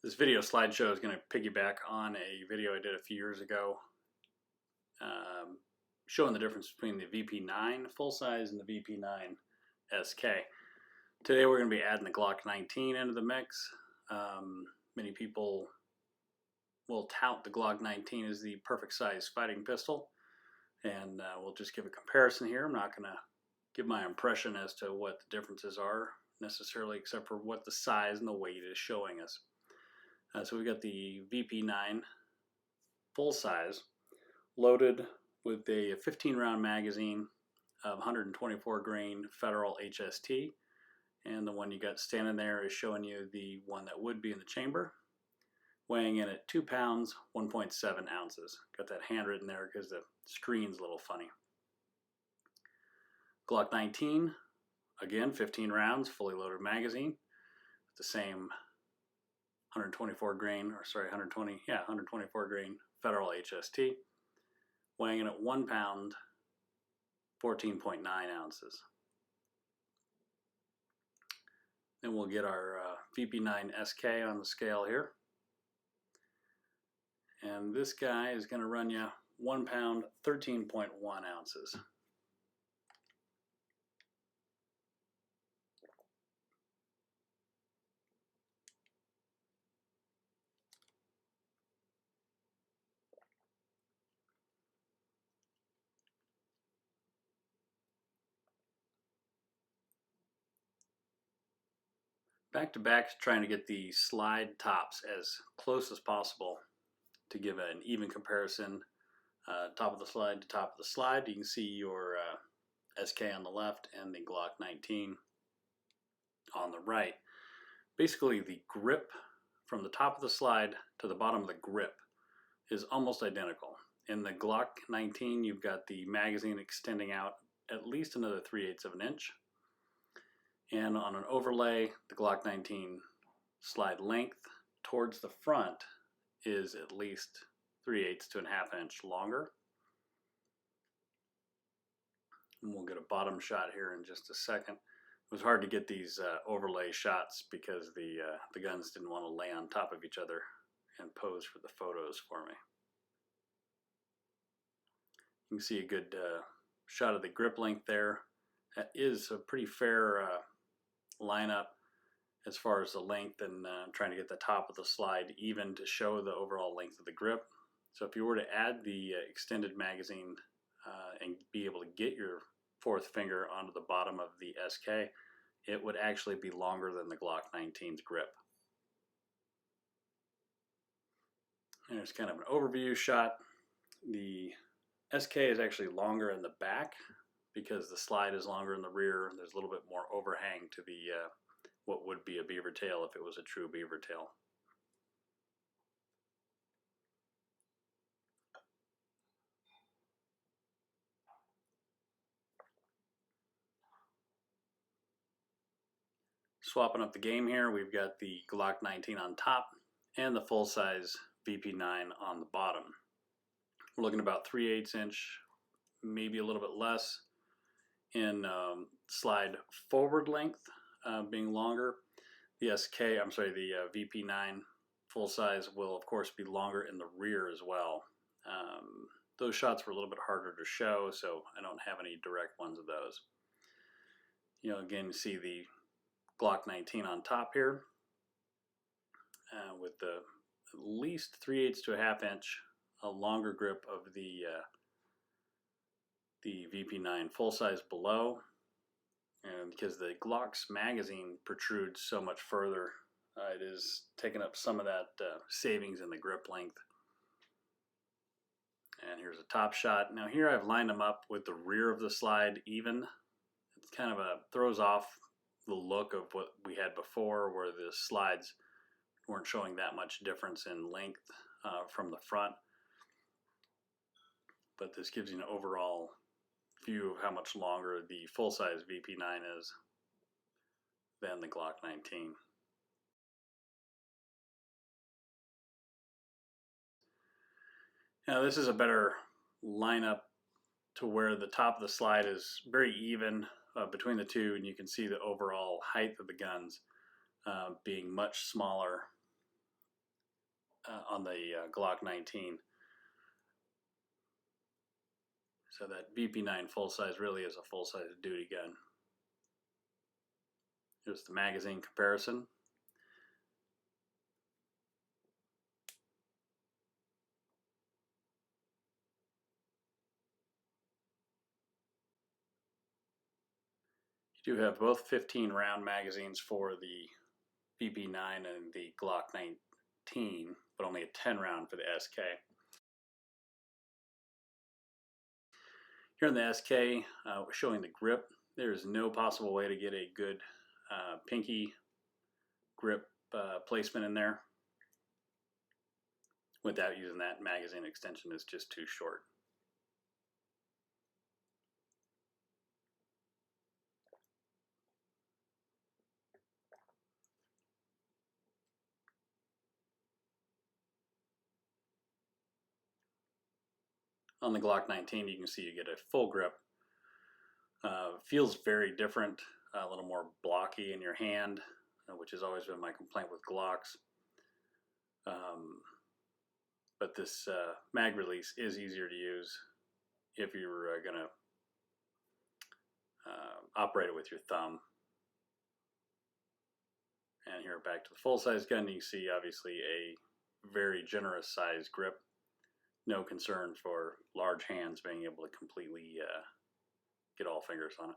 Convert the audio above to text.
This video slideshow is going to piggyback on a video I did a few years ago showing the difference between the VP9 full size and the VP9sk. Today we're going to be adding the Glock 19 into the mix. Many people will tout the Glock 19 as the perfect size fighting pistol, and we'll just give a comparison here. I'm not going to give my impression as to what the differences are necessarily, except for what the size and the weight is showing us. So we got the VP9 full size loaded with a 15 round magazine of 124 grain Federal HST, and the one you got standing there is showing you the one that would be in the chamber, weighing in at 2 pounds 1.7 ounces. Got that handwritten there because the screen's a little funny. Glock 19, again 15 rounds, fully loaded magazine, the same 124 grain Federal HST, weighing in at 1 pound 14.9 ounces. Then we'll get our VP9sk on the scale here, and this guy is going to run you 1 pound 13.1 ounces. Back to back, trying to get the slide tops as close as possible to give an even comparison. Top of the slide to top of the slide, you can see your SK on the left and the Glock 19 on the right. Basically, the grip from the top of the slide to the bottom of the grip is almost identical. In the Glock 19, you've got the magazine extending out at least another 3/8 of an inch. And on an overlay, the Glock 19 slide length towards the front is at least 3/8 to 1/2 inch longer. And we'll get a bottom shot here in just a second. It was hard to get these overlay shots because the guns didn't want to lay on top of each other and pose for the photos for me. You can see a good shot of the grip length there. That is a pretty fair lineup as far as the length, and trying to get the top of the slide even to show the overall length of the grip. So if you were to add the extended magazine and be able to get your fourth finger onto the bottom of the SK, it would actually be longer than the Glock 19's grip. And there's kind of an overview shot. The SK is actually longer in the back because the slide is longer in the rear. There's a little bit more overhang to the what would be a beaver tail if it was a true beaver tail. Swapping up the game here, we've got the Glock 19 on top and the full-size VP9 on the bottom. We're looking about 3/8 inch, maybe a little bit less in slide forward length being longer. The the VP9 full size will of course be longer in the rear as well. Those shots were a little bit harder to show, so I don't have any direct ones of those. Again, you see the Glock 19 on top here with the at least 3/8 to 1/2 inch a longer grip of the VP9 full size below, and because the Glock's magazine protrudes so much further, it is taking up some of that savings in the grip length. And here's a top shot. Now here I've lined them up with the rear of the slide even. It's kind of throws off the look of what we had before, where the slides weren't showing that much difference in length from the front. But this gives you an overall view of how much longer the full-size VP9 is than the Glock 19. Now this is a better lineup to where the top of the slide is very even between the two, and you can see the overall height of the guns being much smaller on the Glock 19. So that VP9 full size really is a full size duty gun. Here's the magazine comparison. You do have both 15 round magazines for the VP9 and the Glock 19, but only a 10 round for the SK. Here on the SK, we're showing the grip. There's no possible way to get a good pinky grip placement in there without using that magazine extension. It's just too short. On the Glock 19, you can see you get a full grip. Feels very different, a little more blocky in your hand, which has always been my complaint with Glocks. But this mag release is easier to use if you're going to operate it with your thumb. And here back to the full-size gun, you can see obviously a very generous size grip. No concern for large hands being able to completely get all fingers on it.